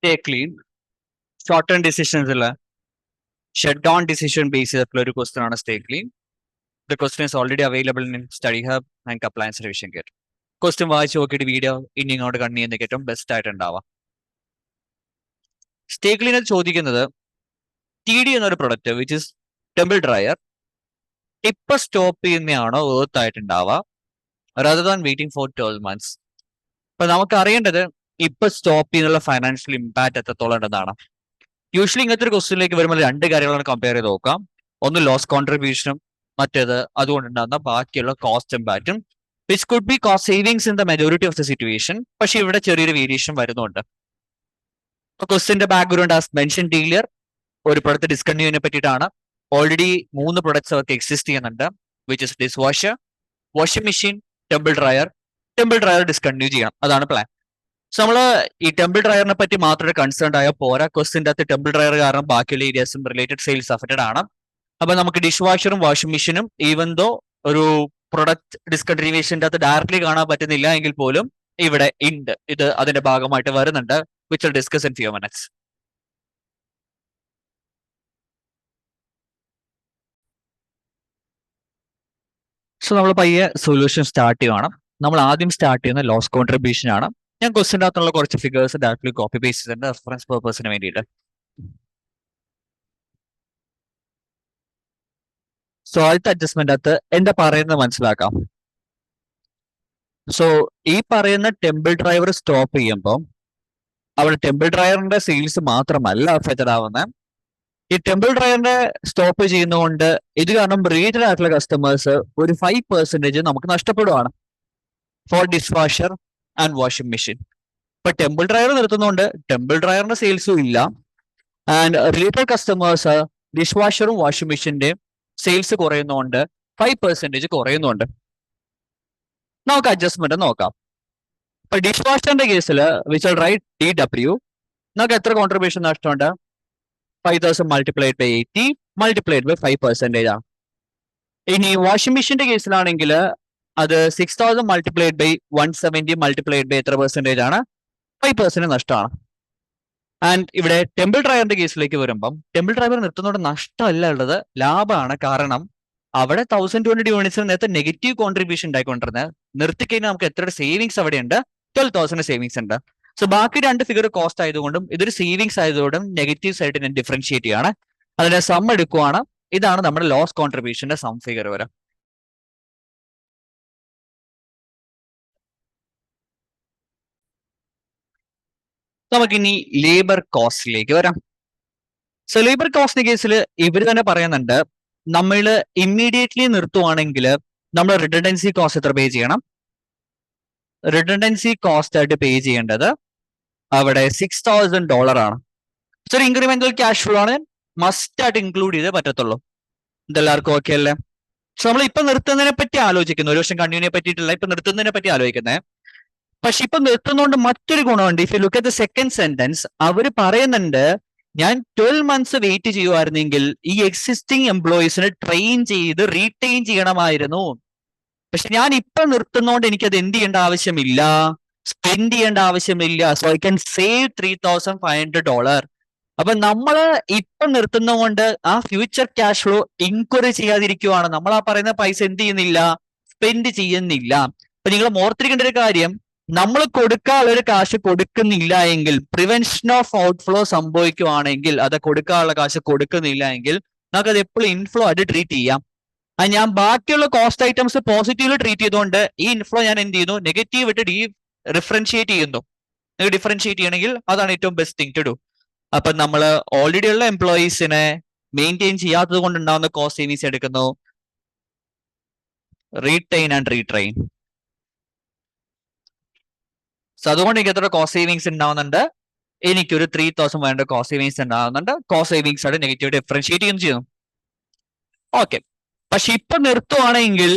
Stay clean, short term ഡിസിഷൻസിൽ shut down decision base ചെയ്തിട്ടുള്ള ഒരു ക്വസ്റ്റൻ ആണ് stay clean. The question is already available in study hub and compliance revision kit. Question വായിച്ച് നോക്കിയിട്ട് video ഇനി ഇങ്ങോട്ട് കണ്ടു ചെയ്യുന്ന ഏറ്റവും ബെസ്റ്റ് ആയിട്ട് ഉണ്ടാവാം. സ്റ്റേ ക്ലീനർ ചോദിക്കുന്നത് TD എന്നൊരു product which is tumble dryer ഇപ്പൊ സ്റ്റോപ്പ് ചെയ്യുന്നതാണോ വേർത്ത് ആയിട്ടുണ്ടാവുക rather than waiting for 12 months. അപ്പൊ നമുക്ക് അറിയേണ്ടത് ഇപ്പൊ സ്റ്റോപ്പ് ചെയ്യുന്നുള്ള ഫൈനാൻഷ്യൽ ഇമ്പാക്ട് എത്രത്തോളം ഉണ്ടെന്നാണ്. യൂഷ്വലി ഇങ്ങനത്തെ ഒരു ക്വസ്റ്റ്യനിലേക്ക് വരുമ്പോൾ രണ്ട് കാര്യങ്ങളാണ് കമ്പയർ ചെയ്ത് നോക്കാം. ഒന്ന് ലോസ് കോൺട്രിബ്യൂഷനും, മറ്റേത് അതുകൊണ്ടുണ്ടാകുന്ന ബാക്കിയുള്ള കോസ്റ്റ് ഇമ്പാക്റ്റും, which could be cost savings in the majority of the situation. പക്ഷെ ഇവിടെ ചെറിയൊരു വേരിയേഷൻ വരുന്നുണ്ട്. ക്വസ്റ്റിന്റെ ബാക്ക്ഗ്രൗണ്ട് ആസ് മെൻഷൻ ഡീലിയർ ഒരു പ്രൊഡക്റ്റ് ഡിസ്കണ്ടിന്യൂവിനെ പറ്റിയിട്ടാണ്. ഓൾറെഡി 3 പ്രൊഡക്ട്സ് അവർക്ക് എക്സിസ്റ്റ് ചെയ്യുന്നുണ്ട്, which is dish washer, washing machine, tumble dryer. Tumble dryer discontinue ചെയ്യണം, അതാണ് പ്ലാൻ. സോ നമ്മള് ഈ ടെമ്പിൾ ഡ്രയറിനെ പറ്റി മാത്രമേ കൺസേൺ ആയ പോരാ. ക്വസ്റ്റിന്റെ അകത്ത് ടെമ്പിൾ ഡ്രയർ കാരണം ബാക്കിയുള്ള ഏരിയാസും റിലേറ്റഡ് സെയിൽസ് അഫക്റ്റഡ് ആണ്. അപ്പൊ നമുക്ക് ഡിഷ് വാഷറും വാഷിംഗ് മെഷീനും ഈവൻ ദോ ഒരു പ്രൊഡക്റ്റ് ഡിസ്കണ്ടിന്യൂവേഷന്റെ അകത്ത് ഡയറക്ട്ലി കാണാൻ പറ്റുന്നില്ല എങ്കിൽ പോലും ഇവിടെ ഉണ്ട്, ഇത് അതിന്റെ ഭാഗമായിട്ട് വരുന്നുണ്ട്, which will discuss in few minutes. So നമ്മൾ പയ്യെ സൊല്യൂഷൻ സ്റ്റാർട്ട് ചെയ്യുകയാണ്. നമ്മൾ ആദ്യം സ്റ്റാർട്ട് ചെയ്യുന്ന ലോസ് കോൺട്രിബ്യൂഷൻ ആണ്. ഞാൻ ക്വസ്റ്റിൻ്റെ അകത്തുള്ള കുറച്ച് ഫിഗേഴ്സ് ഡയറക്ട്ലി കോപ്പി പേസ്റ്റ് ചെയ്തിട്ടുണ്ട് റെഫറൻസ് പർപ്പസിന് വേണ്ടിയിട്ട്. സോ ആദ്യത്തെ അഡ്ജസ്റ്റ്മെന്റ് അകത്ത് എന്താ പറയുന്നത് മനസ്സിലാക്കാം. സോ ഈ പറയുന്ന ടെമ്പിൾ ഡ്രൈവർ സ്റ്റോപ്പ് ചെയ്യുമ്പോൾ അവിടെ ടെമ്പിൾ ഡ്രയറിന്റെ സെയിൽസ് മാത്രമല്ല അഫക്റ്റഡ് ആവുന്നത്. ഈ ടെമ്പിൾ ഡ്രയറിന്റെ സ്റ്റോപ്പ് ചെയ്യുന്നതുകൊണ്ട് ഇത് കാരണം റീറ്റെയിൽ ആയിട്ടുള്ള കസ്റ്റമേഴ്സ് ഒരു 5% നമുക്ക് നഷ്ടപ്പെടുവാണ് for dish washer and washing machine. ഇപ്പൊ ടെമ്പിൾ ഡ്രയർ നിർത്തുന്നതുകൊണ്ട് ടെമ്പിൾ ഡ്രയറിന്റെ സെയിൽസും ഇല്ല, ആൻഡ് റിലേറ്റഡ് കസ്റ്റമേഴ്സ് ഡിഷ് വാഷറും വാഷിംഗ് മെഷീന്റെ സെയിൽസ് കുറയുന്നതുകൊണ്ട് 5% കുറയുന്നുണ്ട്. നമുക്ക് അഡ്ജസ്റ്റ്മെന്റ് നോക്കാം. ഇപ്പൊ ഡിഷ് വാഷറിന്റെ കേസിൽ വിച്ച് ആൾ റൈറ്റ് DW നമുക്ക് എത്ര കോൺട്രിബ്യൂഷൻ നഷ്ടമുണ്ട്? 5,000 മൾട്ടിപ്ലൈഡ് ബൈ 80 മൾട്ടിപ്ലൈഡ് ബൈ 5% ആണ്. ഇനി വാഷിംഗ് മെഷീന്റെ കേസിലാണെങ്കിൽ അത് 6,000 മൾട്ടിപ്ലൈഡ് ബൈ 170 മൾട്ടിപ്ലൈഡ് ബൈ എത്ര പെർസെന്റേജ് ആണ്? 5% നഷ്ടമാണ്. ആൻഡ് ഇവിടെ ടെമ്പിൾ ഡ്രൈവറിന്റെ കേസിലേക്ക് വരുമ്പം ടെമ്പിൾ ഡ്രൈവർ നിർത്തുന്നതുകൊണ്ട് നഷ്ടമല്ല ഉള്ളത്, ലാഭമാണ്. കാരണം അവിടെ 1,200 യൂണിറ്റ്സിന് നേരത്തെ നെഗറ്റീവ് കോൺട്രിബ്യൂഷൻ ഉണ്ടായിക്കൊണ്ടിരുന്നത്, നിർത്തിക്കഴിഞ്ഞാൽ നമുക്ക് എത്ര സേവിങ്സ് അവിടെ ഉണ്ട്? 12,000 സേവിങ്സ് ഉണ്ട്. സോ ബാക്കി രണ്ട് ഫിഗർ കോസ്റ്റ് ആയതുകൊണ്ടും ഇതൊരു സേവിങ്സ് ആയതുകൊണ്ടും നെഗറ്റീവ് സൈഡ് ഞാൻ ഡിഫറൻഷിയേറ്റ് ചെയ്യാണ്, അതിനെ സം എടുക്കുവാണ്. ഇതാണ് നമ്മുടെ ലോസ് കോൺട്രിബ്യൂഷന്റെ സം ഫിഗർ വരെ. നമുക്കിനി ലേബർ കോസ്റ്റിലേക്ക് വരാം. സോ ലേബർ കോസ്റ്റിന്റെ കേസിൽ ഇവർ തന്നെ പറയുന്നുണ്ട്, നമ്മൾ ഇമ്മീഡിയറ്റ്ലി നിർത്തുവാണെങ്കിൽ നമ്മൾ റിഡൻഡൻസി കോസ്റ്റ് എത്ര പേ ചെയ്യണം? റിഡൻഡൻസി കോസ്റ്റ് ആയിട്ട് പേ ചെയ്യേണ്ടത് അവിടെ $6,000 ആണ്. സോ ഒരു ഇൻക്രിമെന്റൽ ക്യാഷ് ഫ്ലോ ആണ്, മസ്റ്റ് ആയിട്ട് ഇൻക്ലൂഡ് ചെയ്തേ പറ്റത്തുള്ളൂ. ഇതെല്ലാവർക്കും ഓക്കെ അല്ലേ? സോ നമ്മൾ ഇപ്പൊ നിർത്തുന്നതിനെ പറ്റി ആലോചിക്കുന്നു, ഒരു വർഷം കണ്ടിന്യൂനെ പറ്റിയിട്ടില്ല, ഇപ്പൊ നിർത്തുന്നതിനെ പറ്റി ആലോചിക്കുന്നത്. പക്ഷെ ഇപ്പൊ നിർത്തുന്നതുകൊണ്ട് മറ്റൊരു ഗുണമുണ്ട്. If you look at the second sentence, അവർ പറയുന്നുണ്ട് ഞാൻ 12 months വെയിറ്റ് ചെയ്യുമായിരുന്നെങ്കിൽ ഈ എക്സിസ്റ്റിംഗ് എംപ്ലോയീസിനെ ട്രെയിൻ ചെയ്ത് റീറ്റെയിൻ ചെയ്യണമായിരുന്നു. പക്ഷെ ഞാൻ ഇപ്പൊ നിർത്തുന്നതുകൊണ്ട് എനിക്കത് എന്ത് ചെയ്യേണ്ട ആവശ്യമില്ല, സ്പെൻഡ് ചെയ്യേണ്ട ആവശ്യമില്ല. So I can save $3,500. അപ്പൊ നമ്മള് ഇപ്പൊ നിർത്തുന്നതുകൊണ്ട് ആ ഫ്യൂച്ചർ ക്യാഷ് ഫ്ലോ ഇൻക്വയറി ചെയ്യാതിരിക്കുവാണ്. നമ്മൾ ആ പറയുന്ന പൈസ എന്ത് ചെയ്യുന്നില്ല, സ്പെൻഡ് ചെയ്യുന്നില്ല. അപ്പൊ നിങ്ങൾ ഓർത്തിരിക്കേണ്ട ഒരു കാര്യം, നമ്മൾ കൊടുക്കാനുള്ള ഒരു കാശ് കൊടുക്കുന്നില്ല എങ്കിൽ, പ്രിവെൻഷൻ ഓഫ് ഔട്ട്ഫ്ലോ സംഭവിക്കുവാണെങ്കിൽ, അത് കൊടുക്കാനുള്ള കാശ് കൊടുക്കുന്നില്ല എങ്കിൽ നമുക്കത് എപ്പോഴും ഇൻഫ്ലോ ആയിട്ട് ട്രീറ്റ് ചെയ്യാം. ഞാൻ ബാക്കിയുള്ള കോസ്റ്റ് ഐറ്റംസ് പോസിറ്റീവ്ലി ട്രീറ്റ് ചെയ്തുകൊണ്ട് ഈ ഇൻഫ്ലോ ഞാൻ എന്ത് ചെയ്യുന്നു, നെഗറ്റീവ് ഇട്ട് ഡിഫറൻഷിയേറ്റ് ചെയ്യുന്നു. ഡിഫറൻഷിയേറ്റ് ചെയ്യണമെങ്കിൽ അതാണ് ഏറ്റവും ബെസ്റ്റ് തിങ് ടു ഡു. അപ്പൊ നമ്മൾ ഓൾറെഡി ഉള്ള എംപ്ലോയീസിനെ മെയിൻറ്റെയിൻ ചെയ്യാത്തത് കൊണ്ട് ഉണ്ടാവുന്ന കോസ്റ്റ് സേവിങ്സ് എടുക്കുന്നു, റീറ്റെയിൻ ആൻഡ് റീട്രെയിൻ. സോ അതുകൊണ്ട് എനിക്ക് എത്ര കോസ്റ്റ് സേവിങ്സ് ഉണ്ടാവുന്നുണ്ട്? എനിക്കൊരു 3,500 കോസ്റ്റ് സേവിങ്സ് ഉണ്ടാവുന്നുണ്ട്. കോസ്റ്റ് സേവിങ്സ് ആയിട്ട് നെഗറ്റീവ് ഡിഫറൻഷിയേറ്റ് ചെയ്യുന്നു. ഓക്കെ, പക്ഷെ ഇപ്പൊ നിർത്തുവാണെങ്കിൽ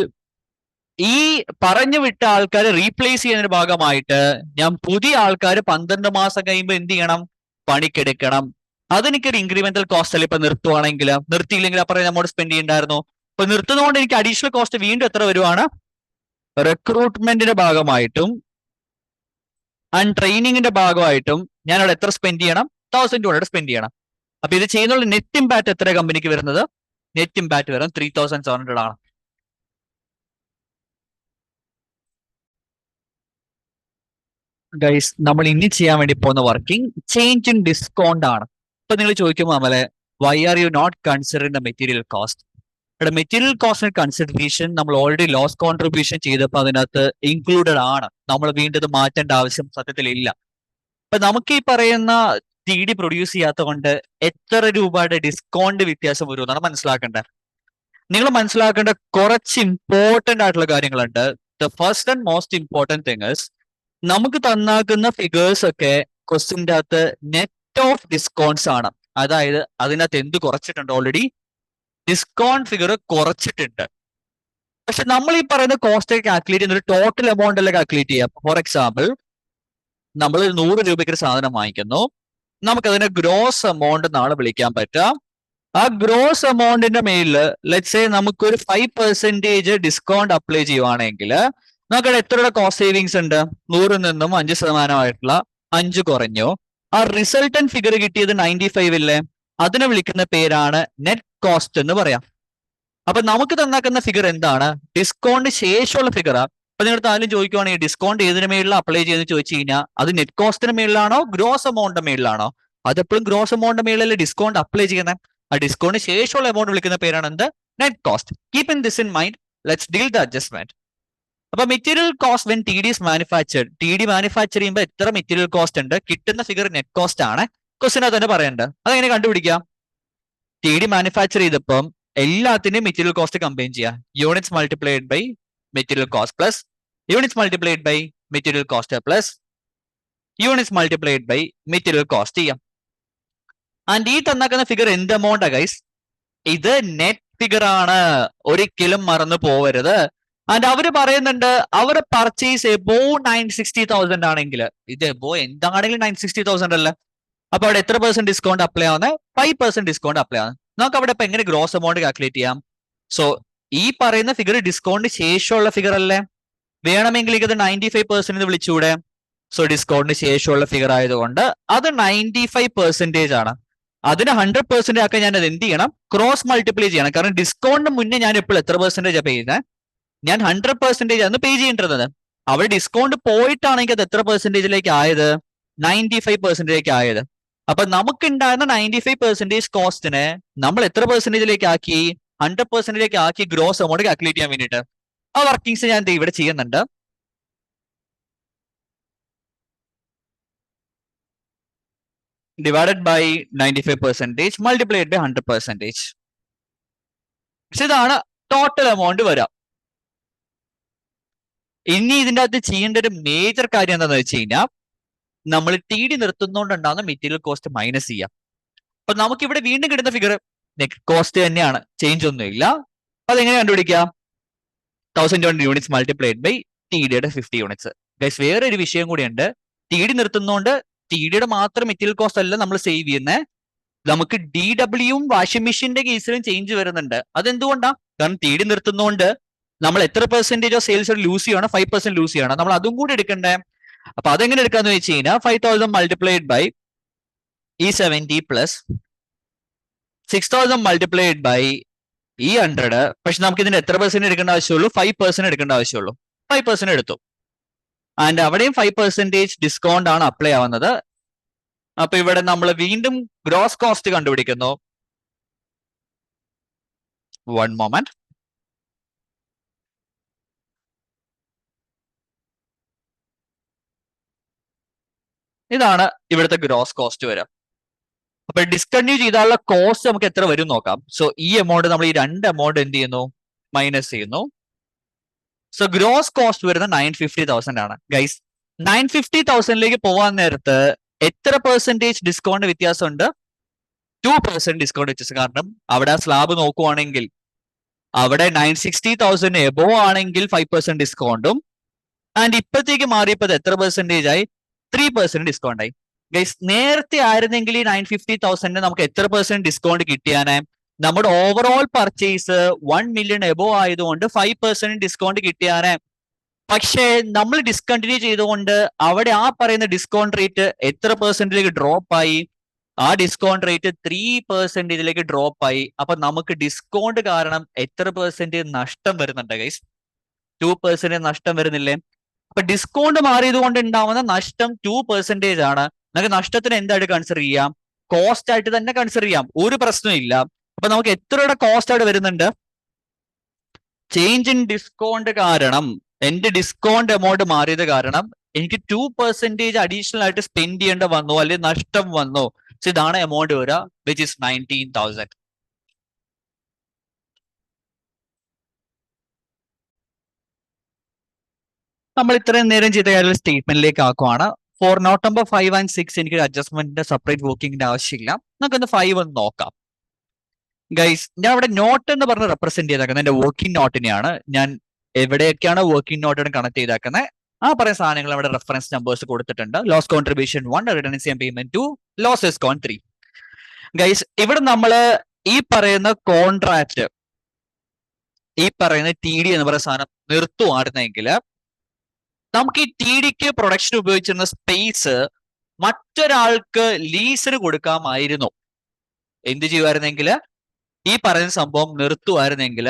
ഈ പറഞ്ഞു വിട്ട ആൾക്കാരെ റീപ്ലേസ് ചെയ്യുന്നതിന്റെ ഭാഗമായിട്ട് ഞാൻ പുതിയ ആൾക്കാർ 12 മാസം കഴിയുമ്പോൾ എന്ത് ചെയ്യണം, പണിക്കെടുക്കണം. അതെനിക്കൊരു ഇൻക്രിമെന്റൽ കോസ്റ്റ് അല്ല. ഇപ്പൊ നിർത്തുവാണെങ്കിൽ, നിർത്തിയില്ലെങ്കിൽ അപ്പുറം നമ്മോട് സ്പെൻഡ് ചെയ്യണ്ടായിരുന്നു. ഇപ്പൊ നിർത്തുന്നതുകൊണ്ട് എനിക്ക് അഡീഷണൽ കോസ്റ്റ് വീണ്ടും എത്ര വരുവാണ്? റിക്രൂട്ട്മെന്റിന്റെ ഭാഗമായിട്ടും ആൻഡ് ട്രെയിനിങ്ങിന്റെ ഭാഗമായിട്ടും ഞാൻ അവിടെ എത്ര സ്പെൻഡ് ചെയ്യണം? 1200 സ്പെൻഡ് ചെയ്യണം. അപ്പൊ ഇത് ചെയ്യുന്നുള്ള നെറ്റ് ഇമ്പാക്ട് എത്ര കമ്പനിക്ക് വരുന്നത്? നെറ്റ് ഇമ്പാക്ട് വരും 3700 ആണ്. ഗൈസ്, നമ്മൾ ഇനി ചെയ്യാൻ വേണ്ടി പോകുന്ന വർക്കിംഗ് ചേഞ്ച് ഇൻ ഡിസ്കൗണ്ട് ആണ്. ഇപ്പൊ നിങ്ങൾ ചോദിക്കുമ്പോൾ നമ്മളെ why are you not considering the material cost? ഇവിടെ മെറ്റീരിയൽ കോസ്റ്റിന് കൺസിഡറേഷൻ നമ്മൾ ഓൾറെഡി ലോസ് കോൺട്രിബ്യൂഷൻ ചെയ്തപ്പോൾ അതിനകത്ത് ഇൻക്ലൂഡഡ് ആണ്. നമ്മൾ വീണ്ടും ഇത് മാറ്റേണ്ട ആവശ്യം സത്യത്തിൽ ഇല്ല. അപ്പൊ നമുക്ക് ഈ പറയുന്ന ടി ഡി പ്രൊഡ്യൂസ് ചെയ്യാത്ത കൊണ്ട് എത്ര രൂപയുടെ ഡിസ്കൗണ്ട് വ്യത്യാസം വരും എന്നാണ് മനസ്സിലാക്കേണ്ടത്. നിങ്ങൾ മനസ്സിലാക്കേണ്ട കുറച്ച് ഇമ്പോർട്ടന്റ് ആയിട്ടുള്ള കാര്യങ്ങളുണ്ട്. The first and most important thing is, നമുക്ക് തന്നാക്കുന്ന ഫിഗേഴ്സ് ഒക്കെ ക്വസ്റ്റിന്റെ അകത്ത് നെറ്റ് ഓഫ് ഡിസ്കൗണ്ട്സ് ആണ്. അതായത് അതിനകത്ത് എന്ത് കുറച്ചിട്ടുണ്ട്? ഓൾറെഡി ഡിസ്കൗണ്ട് ഫിഗർ കുറച്ചിട്ടുണ്ട്. പക്ഷെ നമ്മൾ ഈ പറയുന്ന കോസ്റ്റ് കാൽക്കുലേറ്റ് ചെയ്യുന്ന ഒരു ടോട്ടൽ എമൗണ്ട് അല്ല കാൽക്കുലേറ്റ് ചെയ്യാം. ഫോർ എക്സാമ്പിൾ, നമ്മൾ 100 രൂപയ്ക്ക് ഒരു സാധനം വാങ്ങിക്കുന്നു, നമുക്കതിനെ ഗ്രോസ് എമൗണ്ട് എന്നാണ് വിളിക്കാൻ പറ്റുക. ആ ഗ്രോസ് എമൗണ്ടിന്റെ മേലിൽ ലെറ്റ്സ് സേ നമുക്കൊരു 5% ഡിസ്കൗണ്ട് അപ്ലൈ ചെയ്യുവാണെങ്കിൽ നമുക്കവിടെ എത്ര കോസ്റ്റ് സേവിങ്സ് ഉണ്ട്? 100 നിന്നും 5% 5 കുറഞ്ഞു. ആ റിസൾട്ടന്റ് ഫിഗർ കിട്ടിയത് 95 ഇല്ലേ? അതിനെ വിളിക്കുന്ന പേരാണ് നെറ്റ് കോസ്റ്റ് എന്ന് പറയാം. അപ്പൊ നമുക്ക് തന്നാക്കുന്ന ഫിഗർ എന്താണ്? ഡിസ്കൗണ്ട് ശേഷമുള്ള ഫിഗറാ. അപ്പൊ നിങ്ങളുടെ ആരും ചോദിക്കുവാണെങ്കിൽ ഡിസ്കൗണ്ട് ഏതിന് മേളിലാണ് അപ്ലൈ ചെയ്യുന്നത് ചോദിച്ചു കഴിഞ്ഞാൽ അത് നെറ്റ് കോസ്റ്റിന് മേളിലാണോ ഗ്രോസ് എമൗണ്ടിന്റെ മേളിലാണോ? അതെപ്പോഴും ഗ്രോസ് എമൗണ്ടിന്റെ മേളിലല്ലേ ഡിസ്കൗണ്ട് അപ്ലൈ ചെയ്യുന്നത്. ആ ഡിസ്കൗണ്ട് ശേഷമുള്ള എമൗണ്ട് വിളിക്കുന്ന പേരാണ് എന്ത്? Net cost. Keep in this in mind. Let's deal the adjustment. അപ്പൊ material cost when T D is manufactured, T D manufacture ചെയ്യുമ്പോൾ എത്ര മെറ്റീരിയൽ കോസ്റ്റ് ഉണ്ട്? കിട്ടുന്ന ഫിഗർ നെറ്റ് കോസ്റ്റ് ആണ്. ക്വസ്റ്റിനകത്ത് തന്നെ പറയേണ്ടത്. അതെങ്ങനെ കണ്ടുപിടിക്കാം? ടി ഡി മാനുഫാക്ചർ ചെയ്തപ്പം എല്ലാത്തിന്റെയും മെറ്റീരിയൽ കോസ്റ്റ് കമ്പൈൻ ചെയ്യാം. Units multiplied by material cost plus units multiplied by material cost plus units multiplied by material cost ചെയ്യാം. ആൻഡ് ഈ തന്നാക്കുന്ന ഫിഗർ എന്ത് എമൗണ്ടാ ഗൈസ്? ഇത് നെറ്റ് ഫിഗർ ആണ്. ഒരിക്കലും മറന്നു പോവരുത്. ആൻഡ് അവര് പറയുന്നുണ്ട് അവരുടെ പർച്ചേസ് എബോ 960,000 ആണെങ്കിൽ, ഇത് എബോ എന്താണെങ്കിലും 960,000 അല്ലേ? അപ്പൊ അവിടെ എത്ര % ഡിസ്കൗണ്ട് അപ്ലൈ ആവുന്നത്? 5% ഡിസ്കൗണ്ട് അപ്ലൈ ആവുന്നത്. നമുക്ക് അവിടെ ഇപ്പൊ എങ്ങനെ ഗ്രോസ് എമൗണ്ട് കാൽക്കുലേറ്റ് ചെയ്യാം? സോ ഈ പറയുന്ന ഫിഗർ ഡിസ്കൗണ്ട് ശേഷമുള്ള ഫിഗർ അല്ലേ? വേണമെങ്കിൽ ഇത് 95% എന്ന് വിളിച്ചുകൂടെ? സോ ഡിസ്കൗണ്ടിന് ശേഷമുള്ള ഫിഗർ ആയതുകൊണ്ട് അത് 95% ആണ്. അതിന് 100% ആക്കാൻ ഞാൻ അത് എന്ത് ചെയ്യണം? ക്രോസ് മൾട്ടിപ്ലൈ ചെയ്യണം. കാരണം ഡിസ്കൗണ്ടിന് മുന്നേ ഞാൻ ഇപ്പോൾ എത്ര % പേ ചെയ്യുന്നത്? ഞാൻ 100% ആണ് പേ ചെയ്യേണ്ടത്. അവിടെ ഡിസ്കൗണ്ട് പോയിട്ടാണെങ്കിൽ അത് എത്ര % ആയത്? 95% ആയത്. അപ്പൊ നമുക്ക് ഉണ്ടായിരുന്ന 95% കോസ്റ്റിനെ നമ്മൾ എത്ര % ആക്കി? 100% ആക്കി ഗ്രോസ് എമൗണ്ട് കാൽക്കുലേറ്റ് ചെയ്യാൻ വേണ്ടിയിട്ട്. ആ വർക്കിംഗ്സ് ഞാൻ ഇവിടെ ചെയ്യുന്നുണ്ട്. Divided by 95% multiplied by 100%. ഇതാണ് ടോട്ടൽ എമൗണ്ട് വരാം. ഇനി ഇതിന്റെ അകത്ത് ചെയ്യേണ്ട ഒരു മേജർ കാര്യം എന്താണെന്ന് വെച്ച് കഴിഞ്ഞാൽ, നമ്മൾ ടി ഡി നിർത്തുന്നോണ്ടുണ്ടാകുന്ന മെറ്റീരിയൽ കോസ്റ്റ് മൈനസ് ചെയ്യാം. അപ്പൊ നമുക്ക് ഇവിടെ വീണ്ടും കിട്ടുന്ന ഫിഗർ നെറ്റ് കോസ്റ്റ് തന്നെയാണ്, ചേഞ്ച് ഒന്നുമില്ല. അതെങ്ങനെ കണ്ടുപിടിക്കാം? 1200 യൂണിറ്റ്സ് മൾട്ടിപ്ലൈഡ് ബൈ ടി ഡിയുടെ 50 യൂണിറ്റ്സ്. ഗൈസ്, വേറെ ഒരു വിഷയം കൂടിയുണ്ട്. ടി ഡി നിർത്തുന്നോണ്ട് ടി ഡിയുടെ മാത്രം മെറ്റീരിയൽ കോസ്റ്റ് അല്ല നമ്മൾ സേവ് ചെയ്യുന്നത്. നമുക്ക് ഡി ഡബ്ല്യുവും വാഷിംഗ് മെഷീന്റെ കേസിലും ചേഞ്ച് വരുന്നുണ്ട്. അതെന്തുകൊണ്ടാ? കാരണം ടി ഡി നിർത്തുന്നോണ്ട് നമ്മൾ എത്ര % സെയിൽസ് ലൂസ് ചെയ്യണം? 5% ലൂസ് ചെയ്യണം. നമ്മൾ അതും കൂടി എടുക്കണ്ടേ? അപ്പൊ അതെങ്ങനെ എടുക്കാന്ന് വെച്ച് കഴിഞ്ഞാൽ 5000 മൾട്ടിപ്ലൈഡ് ബൈ ഈ 70 പ്ലസ് 6000 മൾട്ടിപ്ലൈഡ് ബൈ ഈ 100. പക്ഷെ നമുക്ക് ഇതിന് എത്ര % എടുക്കേണ്ട ആവശ്യമുള്ളൂ? 5% എടുക്കേണ്ട ആവശ്യമുള്ളൂ. 5% എടുത്തു. ആൻഡ് അവിടെയും 5% ഡിസ്കൗണ്ട് ആണ് അപ്ലൈ ആവുന്നത്. അപ്പൊ ഇവിടെ നമ്മൾ വീണ്ടും ഗ്രോസ് കോസ്റ്റ് കണ്ടുപിടിക്കുന്നു. 1 മൊമെന്റ്. ഇതാണ് ഇവിടുത്തെ ഗ്രോസ് കോസ്റ്റ് വരാം. അപ്പൊ ഡിസ്കണ്ടിന്യൂ ചെയ്താലുള്ള കോസ്റ്റ് നമുക്ക് എത്ര വരും നോക്കാം. സോ ഈ എമൗണ്ട് നമ്മൾ ഈ 2 എമൗണ്ട് എന്ത് ചെയ്യുന്നു? മൈനസ് ചെയ്യുന്നു. സോ ഗ്രോസ് കോസ്റ്റ് വരുന്നത് 950,000 ആണ്. ഗൈസ്, 950,000 പോവാൻ നേരത്ത് എത്ര % ഡിസ്കൗണ്ട് വ്യത്യാസമുണ്ട്? 2% ഡിസ്കൗണ്ട് വ്യത്യാസം. കാരണം അവിടെ ആ സ്ലാബ് നോക്കുവാണെങ്കിൽ അവിടെ 960,000 എബോ ആണെങ്കിൽ 5% ഡിസ്കൗണ്ടും, ആൻഡ് ഇപ്പത്തേക്ക് മാറിയപ്പോൾ എത്ര % ആയി? 3% ഡിസ്കൗണ്ട് ആയി. ഗൈസ്, നേരത്തെ ആയിരുന്നെങ്കിൽ ഈ 950,000 നമുക്ക് എത്ര % ഡിസ്കൗണ്ട് കിട്ടിയാനേ? നമ്മുടെ ഓവറോൾ പർച്ചേസ് 1 മില്യൺ എബോ ആയതുകൊണ്ട് 5% ഡിസ്കൗണ്ട് കിട്ടിയാനേ. പക്ഷേ നമ്മൾ ഡിസ്കണ്ടിന്യൂ ചെയ്തുകൊണ്ട് അവിടെ ആ പറയുന്ന ഡിസ്കൗണ്ട് റേറ്റ് എത്ര പെർസെന്റിലേക്ക് ഡ്രോപ്പ് ആയി? ആ ഡിസ്കൗണ്ട് റേറ്റ് 3% ഡ്രോപ്പ് ആയി. അപ്പൊ നമുക്ക് ഡിസ്കൗണ്ട് കാരണം എത്ര പെർസെന്റ് നഷ്ടം വരുന്നുണ്ട് ഗൈസ്? 2% നഷ്ടം വരുന്നില്ലേ? അപ്പൊ ഡിസ്കൗണ്ട് മാറിയത് കൊണ്ട് ഉണ്ടാവുന്ന നഷ്ടം 2% ആണ്. നമുക്ക് നഷ്ടത്തിന് എന്തായിട്ട് കൺസിഡർ ചെയ്യാം? കോസ്റ്റ് ആയിട്ട് തന്നെ കൺസിഡർ ചെയ്യാം, ഒരു പ്രശ്നവും ഇല്ല. അപ്പൊ നമുക്ക് എത്രയുടെ കോസ്റ്റ് ആയിട്ട് വരുന്നുണ്ട്? ചേഞ്ച് ഇൻ ഡിസ്കൗണ്ട് കാരണം, എന്റെ ഡിസ്കൗണ്ട് എമൗണ്ട് മാറിയത് കാരണം എനിക്ക് 2% അഡീഷണൽ ആയിട്ട് സ്പെൻഡ് ചെയ്യേണ്ട വന്നു, അല്ലെങ്കിൽ നഷ്ടം വന്നു. സോ ഇതാണ് എമൗണ്ട് വരിക, വിച്ച് ഇസ് 19,000. നമ്മൾ ഇത്രയും നേരം ചെയ്ത കാര്യം സ്റ്റേറ്റ്മെന്റിലേക്ക് ആക്കുവാണ്. ഫോർ നോട്ട് നമ്പർ 5 and 6 എനിക്ക് അഡ്ജസ്റ്റ്മെന്റിന്റെ സെപ്പറേറ്റ് വർക്കിംഗിന്റെ ആവശ്യമില്ല. നമുക്കൊന്ന് 5 ഒന്ന് നോക്കാം. ഗൈസ്, ഞാൻ ഇവിടെ നോട്ട് എന്ന് പറഞ്ഞ് റെപ്രസെന്റ് ചെയ്തേക്കുന്നത് എന്റെ വർക്കിംഗ് നോട്ടിനെയാണ്. ഞാൻ എവിടെയൊക്കെയാണ് വർക്കിംഗ് നോട്ടിന് കണക്ട് ചെയ്തേക്കുന്നത് ആ പറയുന്ന സാധനങ്ങൾ അവിടെ റെഫറൻസ് നമ്പേഴ്സ് കൊടുത്തിട്ടുണ്ട്. Loss contribution 1, returns and payment 2, loss discount 3. Guys, ഇവിടെ നമ്മള് ഈ പറയുന്ന കോൺട്രാക്ട്, ഈ പറയുന്ന TD എന്ന് പറയുന്ന സാധനം നിർത്തുവായിരുന്നെങ്കിൽ നമുക്ക് ഈ TDക്ക് പ്രൊഡക്ഷൻ ഉപയോഗിച്ചിരുന്ന സ്പേസ് മറ്റൊരാൾക്ക് ലീസിന് കൊടുക്കാമായിരുന്നു. എന്ത് ചെയ്യുമായിരുന്നെങ്കിൽ ഈ പറയുന്ന സംഭവം നിർത്തുമായിരുന്നെങ്കിൽ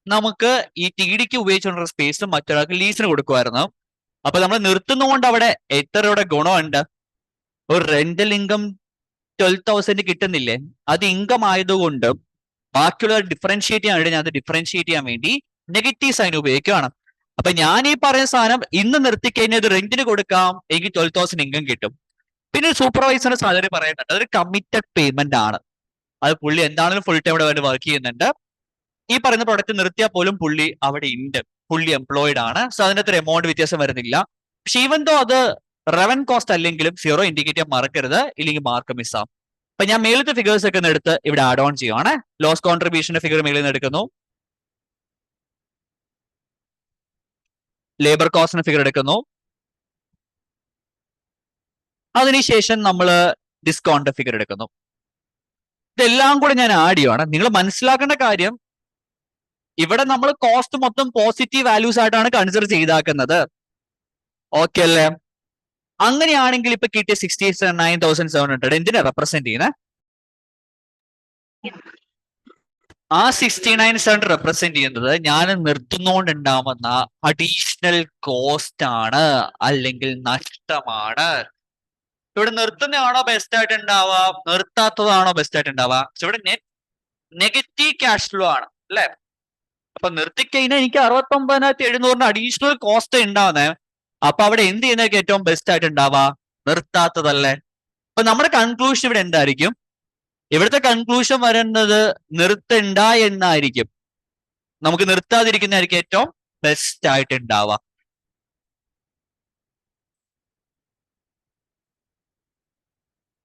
നമുക്ക് ഈ TDക്ക് ഉപയോഗിച്ചുകൊണ്ടുള്ള സ്പേസ് മറ്റൊരാൾക്ക് ലീസിന് കൊടുക്കുമായിരുന്നു. അപ്പൊ നമ്മൾ നിർത്തുന്നതുകൊണ്ട് അവിടെ എത്രയുടെ ഗുണമുണ്ട്? ഒരു റെന്റൽ ഇൻകം 12,000 കിട്ടുന്നില്ലേ? അത് ഇൻകം ആയതുകൊണ്ട് ബാക്കിയുള്ള ഡിഫറൻഷിയേറ്റ് ചെയ്യാൻ വേണ്ടി ഞാൻ അത് ഡിഫറൻഷിയേറ്റ് ചെയ്യാൻ വേണ്ടി നെഗറ്റീവ് സൈൻ ഉപയോഗിക്കുകയാണ്. അപ്പൊ ഞാൻ ഈ പറയുന്ന സാധനം ഇന്ന് നിർത്തിക്കഴിഞ്ഞാൽ റെന്റിന് കൊടുക്കാം, എനിക്ക് 12,000 ഇൻകം കിട്ടും. പിന്നെ സൂപ്പർവൈസറിന്റെ സാലറി പറയുന്നുണ്ട്, അതൊരു കമ്മിറ്റഡ് പേയ്മെന്റ് ആണ്. അത് പുള്ളി എന്താണെങ്കിലും ഫുൾ ടൈം അവിടെ വർക്ക് ചെയ്യുന്നുണ്ട്. ഈ പറയുന്ന പ്രൊഡക്റ്റ് നിർത്തിയാൽ പോലും പുള്ളി അവിടെ ഉണ്ട്, പുള്ളി എംപ്ലോയിഡ് ആണ്. സോ അതിന്റെ അത്ര എമൗണ്ട് വ്യത്യാസം വരുന്നില്ല. പക്ഷെ ഈവൻ ദോ അത് റവൻ കോസ്റ്റ് അല്ലെങ്കിലും 0 ഇൻഡിക്കേറ്റ് ചെയ്യാൻ മറക്കരുത്, ഇല്ലെങ്കിൽ മാർക്ക് മിസ്സാം. അപ്പൊ ഞാൻ മേലത്തെ ഫിഗേഴ്സ് ഒക്കെ ഒന്ന് എടുത്ത് ഇവിടെ ആഡ് ഓൺ ചെയ്യുവാണ്. ലോസ് കോൺട്രിബ്യൂഷന്റെ ഫിഗർ മേളിൽ നിന്ന് എടുക്കുന്നു, ലേബർ കോസ്റ്റിന്റെ ഫിഗർ എടുക്കുന്നു, അതിനുശേഷം നമ്മൾ ഡിസ്കൗണ്ട് ഫിഗർ എടുക്കുന്നു. ഇതെല്ലാം കൂടെ ഞാൻ ആഡ് ചെയ്യുവാണ്. നിങ്ങൾ മനസ്സിലാക്കേണ്ട കാര്യം, ഇവിടെ നമ്മൾ കോസ്റ്റ് മൊത്തം പോസിറ്റീവ് വാല്യൂസ് ആയിട്ടാണ് കൺസിഡർ ചെയ്താക്കുന്നത്. ഓക്കെ അല്ലേ? അങ്ങനെയാണെങ്കിൽ ഇപ്പൊ കിട്ടിയ 69,700 എന്തിനാ റെപ്രസെന്റ് ചെയ്യുന്നത്? ആ 69,700 റെപ്രസെന്റ് ചെയ്യുന്നത് ഞാൻ നിർത്തുന്നോണ്ടുണ്ടാവുന്ന അഡീഷണൽ കോസ്റ്റ് ആണ്, അല്ലെങ്കിൽ നഷ്ടമാണ്. ഇവിടെ നിർത്തുന്നതാണോ ബെസ്റ്റ് ആയിട്ട് ഉണ്ടാവുക, നിർത്താത്തതാണോ ബെസ്റ്റ് ആയിട്ട് ഉണ്ടാവുക? ഇവിടെ നെഗറ്റീവ് ക്യാഷ് ഫ്ലോ ആണ് അല്ലെ? അപ്പൊ നിർത്തിക്കഴിഞ്ഞാൽ എനിക്ക് 69,700 അഡീഷണൽ കോസ്റ്റ് ഉണ്ടാവുന്നേ. അപ്പൊ അവിടെ എന്ത് ചെയ്യുന്നതൊക്കെ ഏറ്റവും ബെസ്റ്റ് ആയിട്ട് ഉണ്ടാവുക? നിർത്താത്തതല്ലേ? അപ്പൊ നമ്മുടെ കൺക്ലൂഷൻ ഇവിടെ എന്തായിരിക്കും? ഇവിടുത്തെ കൺക്ലൂഷൻ വരുന്നത് നിർത്തണ്ട എന്നായിരിക്കും. നമുക്ക് നിർത്താതിരിക്കുന്നതായിരിക്കും ഏറ്റവും ബെസ്റ്റ് ആയിട്ട് ഉണ്ടാവുക.